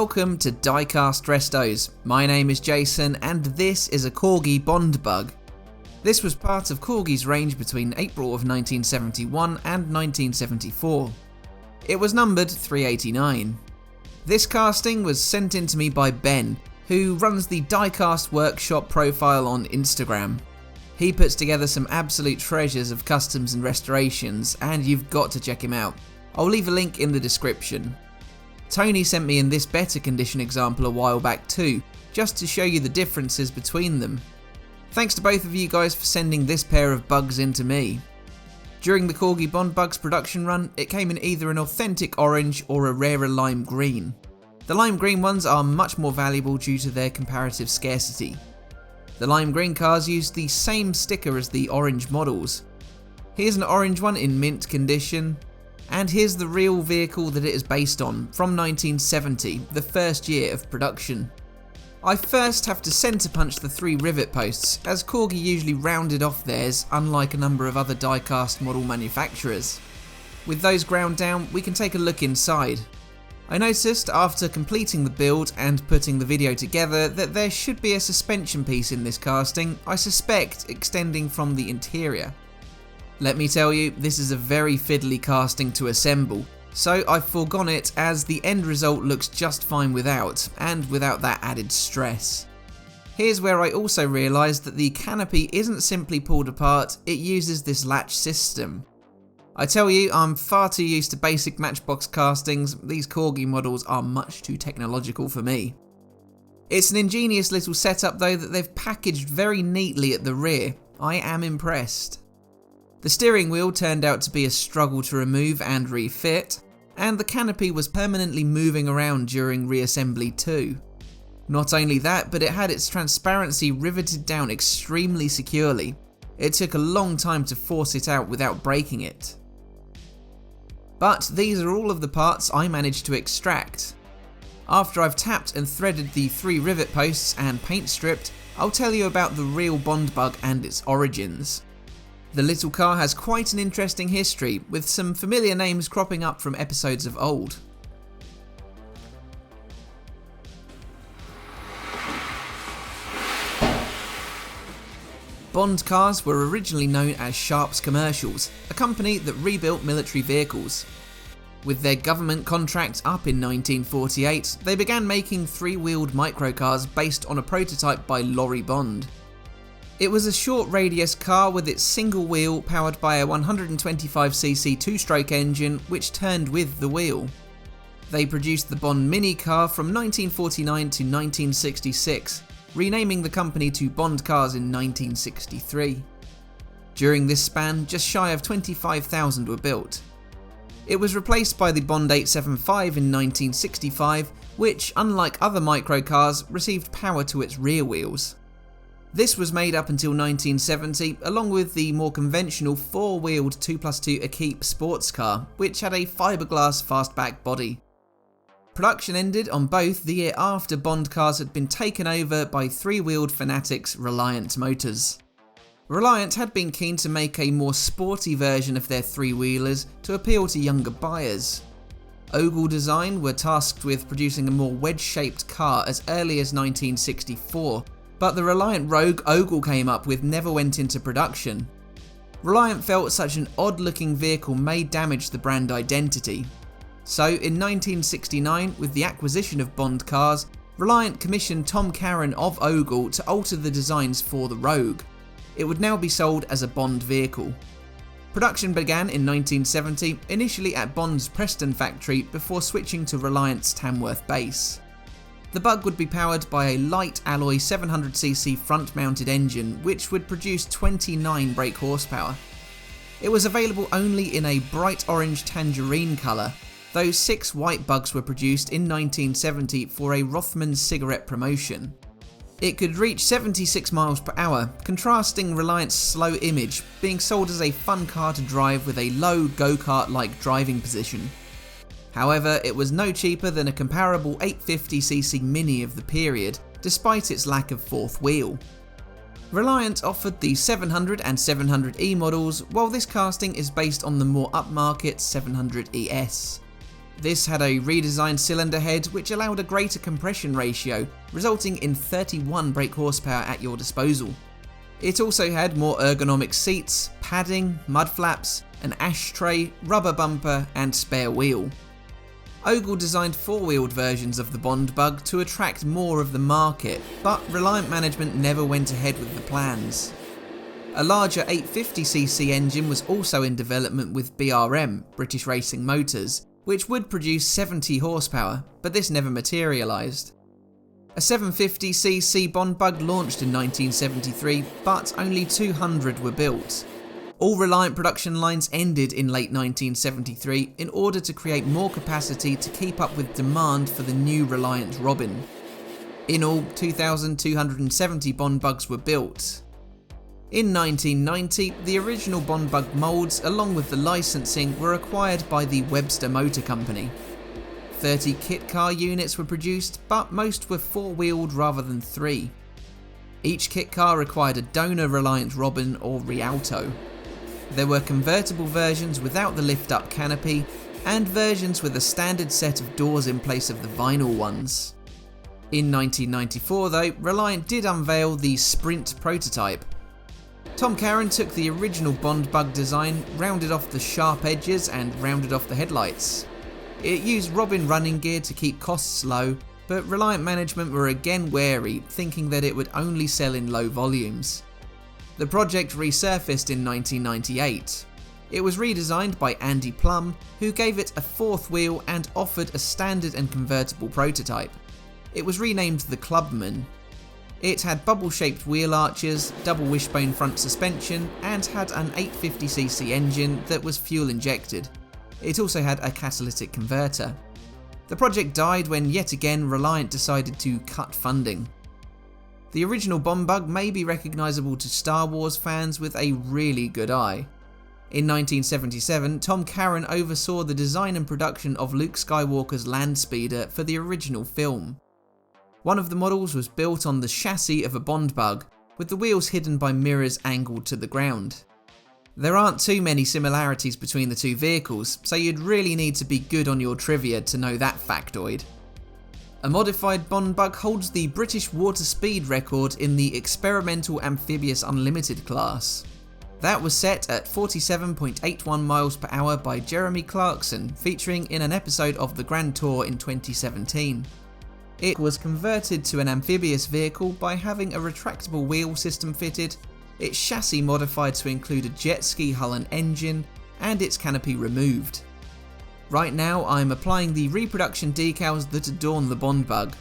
Welcome to Diecast Restos. My name is Jason and this is a Corgi Bond bug. This was part of Corgi's range between April of 1971 and 1974. It was numbered 389. This casting was sent in to me by Ben, who runs the Diecast Workshop profile on Instagram. He puts together some absolute treasures of customs and restorations, and you've got to check him out. I'll leave a link in the description. Tony sent me in this better condition example a while back too, just to show you the differences between them. Thanks to both of you guys for sending this pair of bugs in to me. During the Corgi Bond Bugs production run, it came in either an authentic orange or a rarer lime green. The lime green ones are much more valuable due to their comparative scarcity. The lime green cars used the same sticker as the orange models. Here's an orange one in mint condition, and here's the real vehicle that it is based on, from 1970, the first year of production. I first have to centre punch the 3 rivet posts, as Corgi usually rounded off theirs, unlike a number of other diecast model manufacturers. With those ground down, we can take a look inside. I noticed after completing the build and putting the video together that there should be a suspension piece in this casting, I suspect extending from the interior. Let me tell you, this is a very fiddly casting to assemble, so I've foregone it as the end result looks just fine without, and without that added stress. Here's where I also realised that the canopy isn't simply pulled apart, it uses this latch system. I tell you, I'm far too used to basic Matchbox castings, these Corgi models are much too technological for me. It's an ingenious little setup though that they've packaged very neatly at the rear. I am impressed. The steering wheel turned out to be a struggle to remove and refit, and the canopy was permanently moving around during reassembly too. Not only that, but it had its transparency riveted down extremely securely. It took a long time to force it out without breaking it. But these are all of the parts I managed to extract. After I've tapped and threaded the 3 rivet posts and paint stripped, I'll tell you about the real Bond bug and its origins. The little car has quite an interesting history, with some familiar names cropping up from episodes of old. Bond cars were originally known as Sharp's Commercials, a company that rebuilt military vehicles. With their government contract up in 1948, they began making 3-wheeled microcars based on a prototype by Lorry Bond. It was a short radius car with its single wheel powered by a 125cc 2-stroke engine which turned with the wheel. They produced the Bond Mini car from 1949 to 1966, renaming the company to Bond Cars in 1963. During this span, just shy of 25,000 were built. It was replaced by the Bond 875 in 1965, which, unlike other microcars, received power to its rear wheels. This was made up until 1970, along with the more conventional 4-wheeled 2+2 Equipe sports car, which had a fiberglass fastback body. Production ended on both the year after Bond cars had been taken over by 3-wheeled Fanatics Reliant motors. Reliant had been keen to make a more sporty version of their 3-wheelers to appeal to younger buyers. Ogle Design were tasked with producing a more wedge-shaped car as early as 1964, but the Reliant Rogue Ogle came up with never went into production. Reliant felt such an odd-looking vehicle may damage the brand identity. So in 1969, with the acquisition of Bond cars, Reliant commissioned Tom Caron of Ogle to alter the designs for the Rogue. It would now be sold as a Bond vehicle. Production began in 1970, initially at Bond's Preston factory before switching to Reliant's Tamworth base. The bug would be powered by a light alloy 700cc front-mounted engine which would produce 29 brake horsepower. It was available only in a bright orange tangerine colour, though 6 white bugs were produced in 1970 for a Rothmans cigarette promotion. It could reach 76 miles per hour, contrasting Reliant's slow image, being sold as a fun car to drive with a low go-kart-like driving position. However, it was no cheaper than a comparable 850cc Mini of the period, despite its lack of 4th wheel. Reliant offered the 700 and 700E models, while this casting is based on the more upmarket 700ES. This had a redesigned cylinder head which allowed a greater compression ratio, resulting in 31 brake horsepower at your disposal. It also had more ergonomic seats, padding, mud flaps, an ashtray, rubber bumper and spare wheel. Ogle designed four-wheeled versions of the Bond Bug to attract more of the market, but Reliant management never went ahead with the plans. A larger 850cc engine was also in development with BRM, British Racing Motors, which would produce 70 horsepower, but this never materialised. A 750cc Bond Bug launched in 1973, but only 200 were built. All Reliant production lines ended in late 1973 in order to create more capacity to keep up with demand for the new Reliant Robin. In all, 2,270 Bond Bugs were built. In 1990, the original Bond Bug moulds, along with the licensing, were acquired by the Webster Motor Company. 30 kit car units were produced, but most were four-wheeled rather than three. Each kit car required a donor Reliant Robin or Rialto. There were convertible versions without the lift-up canopy, and versions with a standard set of doors in place of the vinyl ones. In 1994 though, Reliant did unveil the Sprint prototype. Tom Caron took the original Bond Bug design, rounded off the sharp edges and rounded off the headlights. It used Robin running gear to keep costs low, but Reliant management were again wary, thinking that it would only sell in low volumes. The project resurfaced in 1998. It was redesigned by Andy Plum, who gave it a fourth wheel and offered a standard and convertible prototype. It was renamed the Clubman. It had bubble-shaped wheel arches, double wishbone front suspension, and had an 850cc engine that was fuel injected. It also had a catalytic converter. The project died when yet again Reliant decided to cut funding. The original Bond Bug may be recognisable to Star Wars fans with a really good eye. In 1977, Tom Caron oversaw the design and production of Luke Skywalker's land speeder for the original film. One of the models was built on the chassis of a Bond Bug, with the wheels hidden by mirrors angled to the ground. There aren't too many similarities between the two vehicles, so you'd really need to be good on your trivia to know that factoid. A modified Bond Bug holds the British water speed record in the Experimental Amphibious Unlimited class. That was set at 47.81 miles per hour by Jeremy Clarkson, featuring in an episode of the Grand Tour in 2017. It was converted to an amphibious vehicle by having a retractable wheel system fitted, its chassis modified to include a jet ski hull and engine, and its canopy removed. Right now I'm applying the reproduction decals that adorn the Bond Bug.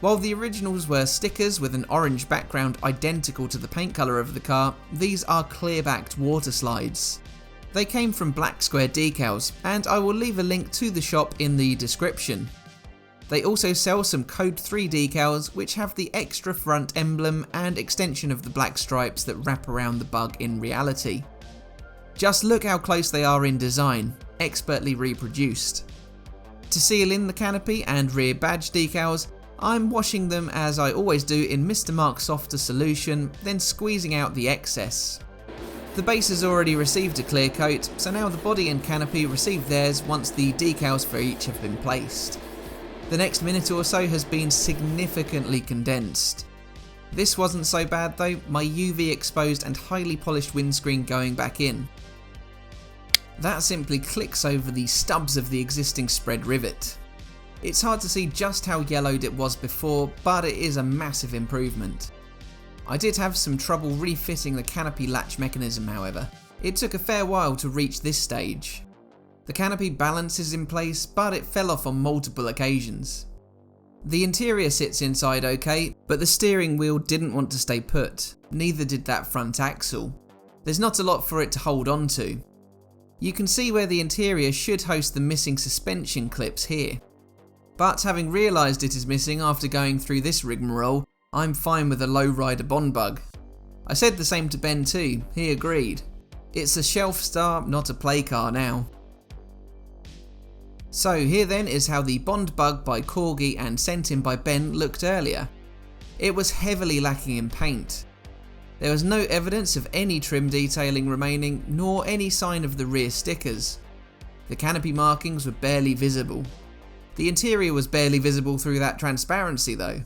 While the originals were stickers with an orange background identical to the paint colour of the car, these are clear-backed water slides. They came from Black Square Decals, and I will leave a link to the shop in the description. They also sell some Code 3 decals which have the extra front emblem and extension of the black stripes that wrap around the bug in reality. Just look how close they are in design, expertly reproduced. To seal in the canopy and rear badge decals, I'm washing them as I always do in Mr. Mark Softer solution, then squeezing out the excess. The base has already received a clear coat, so now the body and canopy receive theirs once the decals for each have been placed. The next minute or so has been significantly condensed. This wasn't so bad though, my UV exposed and highly polished windscreen going back in. That simply clicks over the stubs of the existing spread rivet. It's hard to see just how yellowed it was before, but it is a massive improvement. I did have some trouble refitting the canopy latch mechanism however. It took a fair while to reach this stage. The canopy balance is in place, but it fell off on multiple occasions. The interior sits inside okay, but the steering wheel didn't want to stay put, neither did that front axle. There's not a lot for it to hold on to. You can see where the interior should host the missing suspension clips here. But having realised it is missing after going through this rigmarole, I'm fine with a lowrider Bond Bug. I said the same to Ben too, he agreed. It's a shelf star, not a play car now. So here then is how the Bond Bug by Corgi and sent in by Ben looked earlier. It was heavily lacking in paint. There was no evidence of any trim detailing remaining, nor any sign of the rear stickers. The canopy markings were barely visible. The interior was barely visible through that transparency though.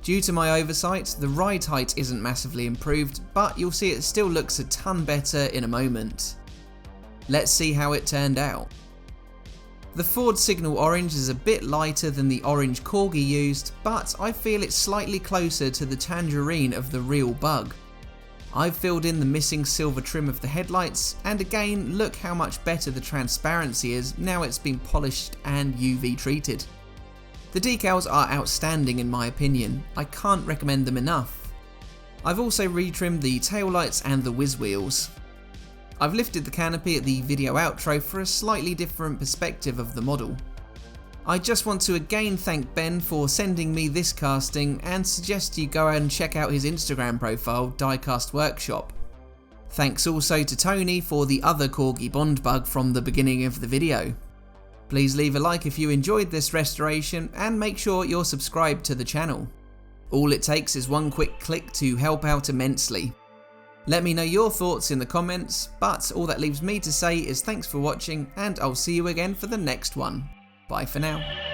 Due to my oversight, the ride height isn't massively improved, but you'll see it still looks a ton better in a moment. Let's see how it turned out. The Ford Signal Orange is a bit lighter than the orange Corgi used, but I feel it's slightly closer to the Tangerine of the real Bug. I've filled in the missing silver trim of the headlights, and again, look how much better the transparency is now it's been polished and UV treated. The decals are outstanding in my opinion, I can't recommend them enough. I've also retrimmed the taillights and the whiz wheels. I've lifted the canopy at the video outro for a slightly different perspective of the model. I just want to again thank Ben for sending me this casting and suggest you go and check out his Instagram profile, Diecast Workshop. Thanks also to Tony for the other Corgi Bond bug from the beginning of the video. Please leave a like if you enjoyed this restoration and make sure you're subscribed to the channel. All it takes is one quick click to help out immensely. Let me know your thoughts in the comments, but all that leaves me to say is thanks for watching and I'll see you again for the next one. Bye for now.